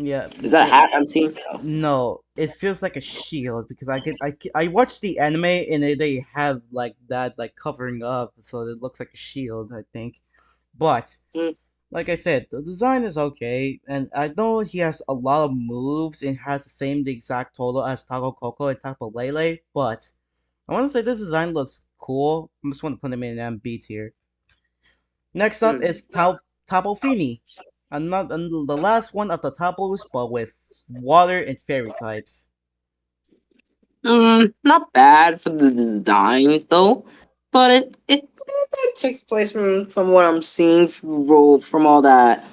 Yeah, Is that a hat I'm seeing? Oh. no, it feels like a shield because I watched the anime and they have like that like covering up, so it looks like a shield, I think. But Mm, like I said, the design is okay, and I know he has a lot of moves and has the exact total as Taco Coco and Taco Lele, but I want to say this design looks cool. I just want to put him in MB tier. Next up mm. is Tapo Fini, another the last one of the Tapos, but with water and fairy types. Not bad for the designs though, but it takes place from what I'm seeing from all that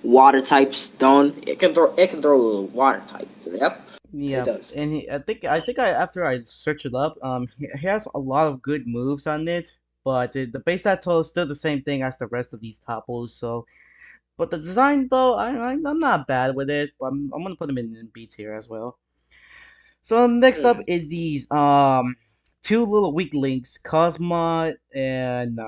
water type stone. It can throw a water type. Yep, it Yeah, does. and I after I search it up, he has a lot of good moves on it, but the base battle is still the same thing as the rest of these topos. So, but the design though, I'm not bad with it. But I'm gonna put him in B tier as well. So next up Hmm. is these two little weaklings, Cosmo and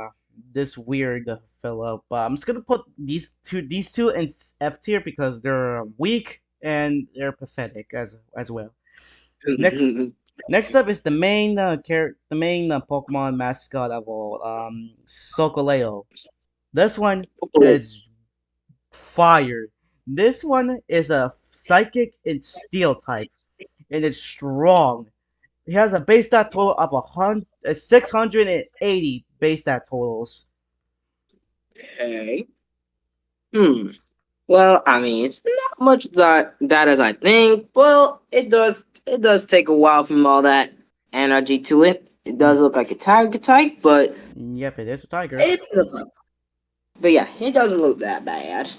this weird fellow. But I'm just gonna put these two in F tier because they're weak and they're pathetic as well. Next next up is the main the main Pokemon mascot of all, Sokoleo. This one is fire. This one is a psychic and steel type, and it's strong. He has a base stat total of 680 base stat totals. Okay. Hmm. Well, I mean, it's not much that as I think. Well, it does take a while from all that energy to it. It Mm, does look like a tiger type, but yep, it is a tiger. it's but yeah, it doesn't look that bad.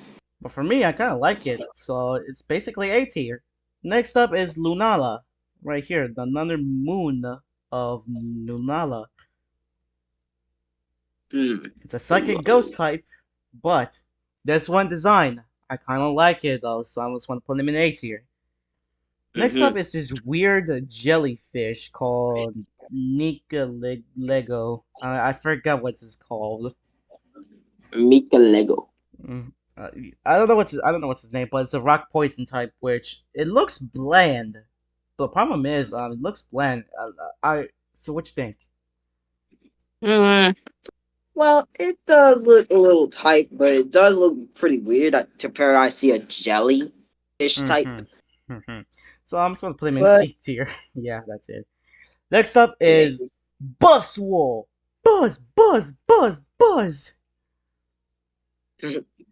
But for me, I kind of like it, so it's basically A tier. Next up is Lunala, right here, the another moon of Lunala. Hmm. It's a psychic ghost type, but this one design, I kind of like it though, so I just want to put him in A tier. Next up Mm-hmm. is this weird jellyfish called Nika Lego. I forgot what it's called. Mika Lego. Mm. I don't know what's his name, but it's a rock poison type, which it looks bland. The problem is, it looks bland. So what you think? Hmm. Well, it does look a little tight, but it does look pretty weird. Compare, I see a jellyfish type. Mm-hmm. Mm-hmm. So I'm just gonna put him in But C tier. Yeah, that's it. Next up yeah, is Buzzwole. Buzz.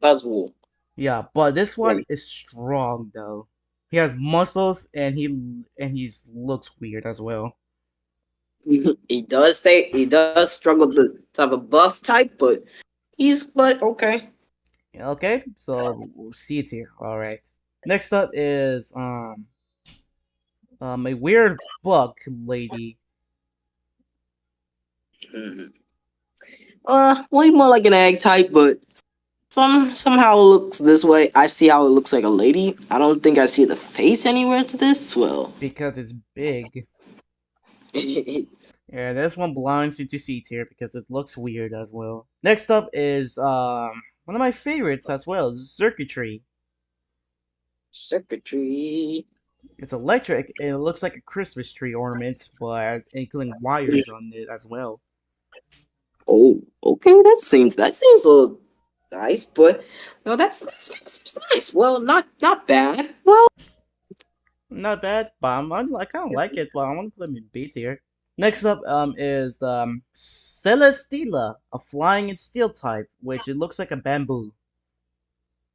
Buzzwool. Yeah, but this Yeah, one is strong though. He has muscles and he's looks weird as well. he does struggle to have a buff type, but okay. Okay, so we'll see it here. All right. Next up is a weird bug lady Mhm. Way more like an egg type, but somehow it looks this way. I see how it looks like a lady. I don't think I see the face anywhere to this. Well, because it's big. Yeah, this one belongs into C tier because it looks weird as well. Next up is one of my favorites as well, Circuitry. secretary. It's electric and it looks like a Christmas tree ornament, but including wires on it as well. Oh, okay. That seems a little nice, but no, that seems nice. Well, not bad. Well, Not bad, but I kind of like it, but I want to put them in B tier. Next up is Celesteela, a flying and steel type, which it looks like a bamboo.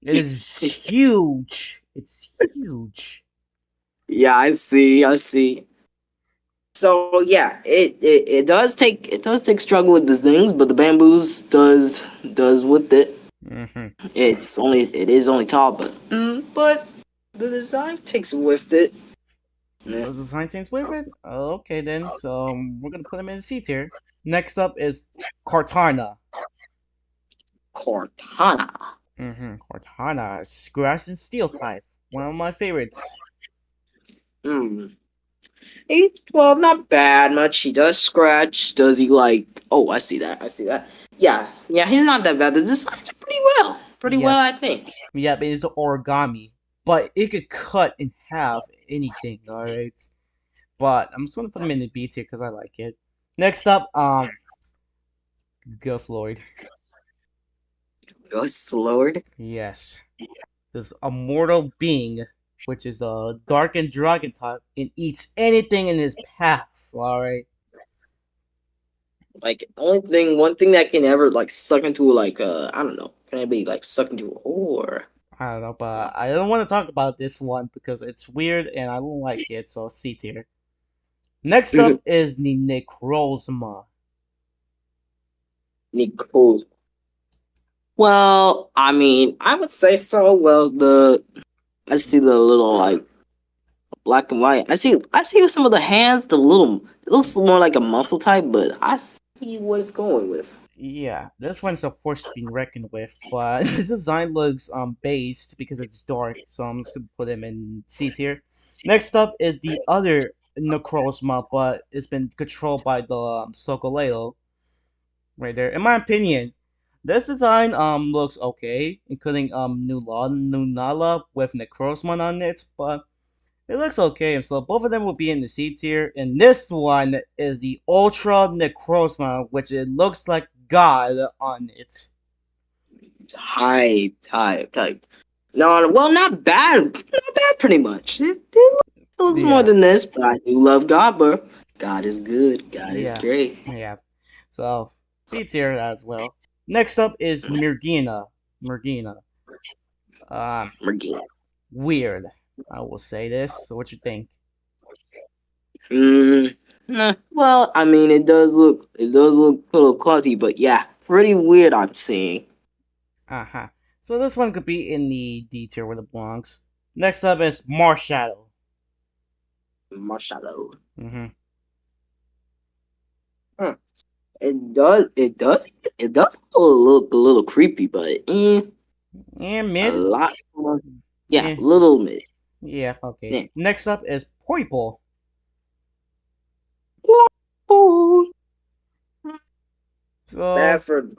It is huge. It's huge. yeah, I see. I see. So yeah, it does take struggle with the things, but the bamboos does with it. Mm-hmm. It is only tall, but the design takes with it. Nah. Does the sign change with it? Okay then, so we're gonna put him in C tier. Next up is Cortana. Cortana. Mm-hmm. Cortana, grass and steel type. One of my favorites. Hmm. Well, not bad much. He does scratch. Does he like? Oh, I see that. I see that. Yeah, yeah. He's not that bad. The designs are pretty well. Pretty well, Yep. I think. Yep, it is origami. but it could cut in half anything. All right, but I'm just gonna put him in the B tier because I like it. Next up, Ghost Lord. Ghost Lord. Yes, this immortal being, which is a dark and dragon type, and eats anything in his path. All right. Like one thing that can ever like suck into like I don't know, can it be like suck into a hole or? I don't know, but I don't want to talk about this one because it's weird and I don't like it. So C tier. Next up is the Necrozma. Nicole. Well, I mean, I would say so. Well, the I see the little like black and white. I see some of the hands. The little it looks more like a muscle type, but I see what it's going with. Yeah, this one's a force being reckoned with, but this design looks based because it's dark, so I'm just gonna put him in C tier. Next up is the other Necrozma, but it's been controlled by the Sokoleo right there. In my opinion, this design looks okay, including Nunala with Necrozma on it, but it looks okay. So both of them will be in the C tier, and this one is the Ultra Necrozma, which it looks like God on it. Type. No, well, not bad, not bad. Pretty much. It looks more Yeah, than this, but I do love God, bro. God is good. God is yeah, great. yeah. So C tier as well. Next up is Mirgina. Mirgina. Um, Mergina. weird. I will say this. So what you think? Nah. Well, I mean, it does look a little clunky, but yeah, pretty weird. I'm seeing. Uh-huh. So this one could be in the D tier where it belongs. Next up is Marshadow. Marshmallow. Mm-hmm. Hmm. It does look a little creepy, but And a mid? lot more. Yeah, Yeah. little bit. Yeah, okay. Yeah. Next up is Poiple. Oh, bad So, for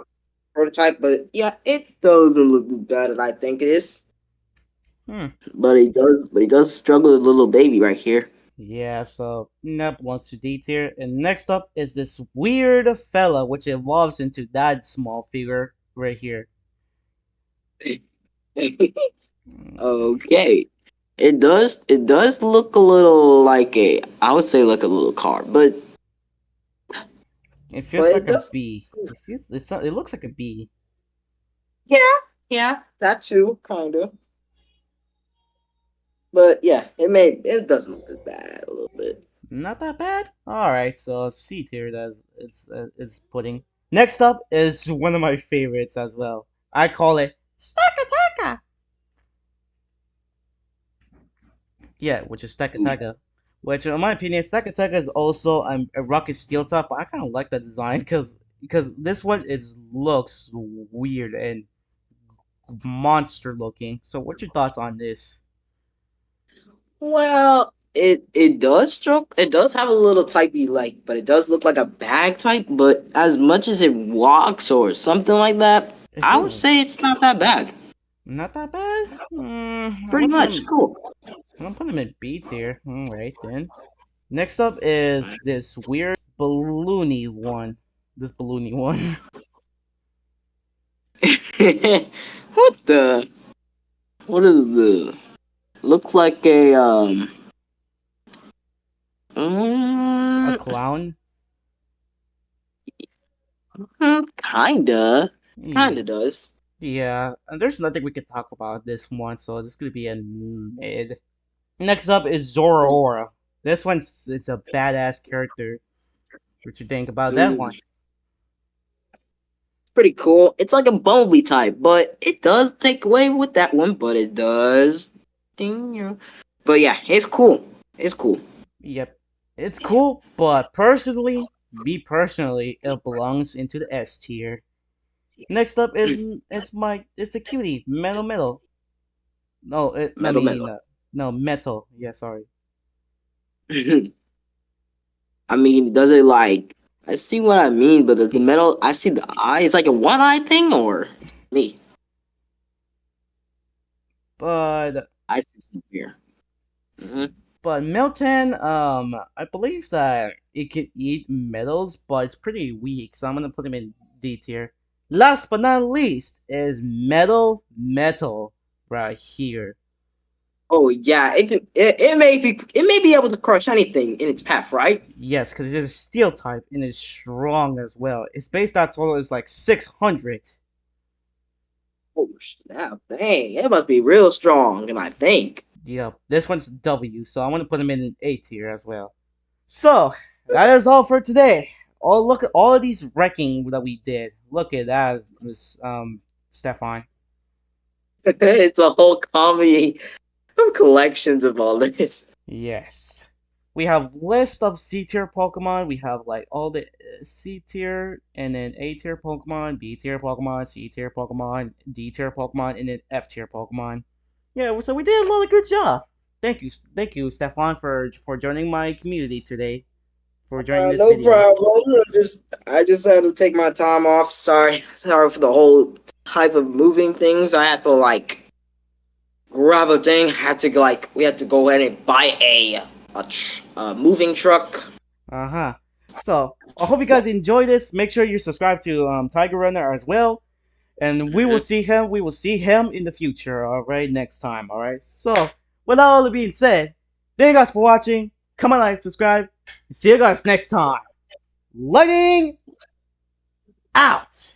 prototype, but yeah, it doesn't look as bad as I think it is. hmm. But he does struggle with little baby right here. Yeah, so that belongs to D tier. And next up is this weird fella, which evolves into that small figure right here. Mm, Okay. It does look a little like I would say like a little car, it but feels it like a does. bee. It looks like a bee. Yeah, yeah, that too, kind of. But yeah, it does look as bad a little bit. Not that bad. All right, so C tier that's it's pudding. Next up is one of my favorites as well. I call it Stakataka. Yeah, which is Ooh. Stakataka. Which, in my opinion, Stakataka is also a rocket steel top. But I kind of like that design because this one is looks weird and monster looking. So, what's your thoughts on this? Well, it does have a little typey like, but it does look like a bag type. But as much as it walks or something like that, It I would feels say it's not that bad. not that bad. I'm Pretty gonna put much him. cool. I'm gonna put him in B tier. All right then. Next up is this weird balloony one. This balloony one. What the? What is the? Looks like a A mm, clown. kinda, Yeah. kinda does. Yeah, and there's nothing we could talk about this one, so this could be a mid. Next up is Zoroark. This one's is a badass character. What you think about that Mm, one? pretty cool. It's like a bumblebee type, but it does take away with that one. But it does. Ding, yeah. But yeah, it's cool. It's cool. Yep, it's cool, but personally, me personally, it belongs into the S tier. Next up is it's a cutie, metal. No, I Metal, mean metal. no metal. Yeah, sorry. I mean, does it like? I see what I mean, but the metal. I see the eye. It's like a one eye thing, or me. But I see here. Hmm. But Milton, I believe that it can eat metals, but it's pretty weak, so I'm gonna put him in D tier. Last but not least is Metal right here. Oh yeah, it can. It may be able to crush anything in its path, right? Yes, because it's a steel type and it's strong as well. Its base stat total is like 600. Oh snap! Dang, it must be real strong. And I think. Yep, this one's W, so I'm gonna put him in an A tier as well. So that is all for today. Oh, look at all of these wrecking that we did. Look at that, Miss Stefan. It's a whole comedy of collections of all this. Yes. We have list of C tier Pokemon. We have like all the C tier and then A tier Pokemon, B tier Pokemon, C tier Pokemon, D tier Pokemon, and then F tier Pokemon. Yeah, so we did a lot of good job. Thank you, Stefan, for joining my community today, for joining this No video. problem. I just had to take my time off. Sorry for the whole type of moving things. I had to like grab a thing. We had to go ahead and buy a moving truck. Uh huh. So I hope you guys enjoy this. Make sure you subscribe to Tigerunner as well, and we will Mhm. see him. We will see him in the future. All right, next time. All right. So with all that being said, thank you guys for watching. Come on, like, subscribe. See you guys next time. Lighting out.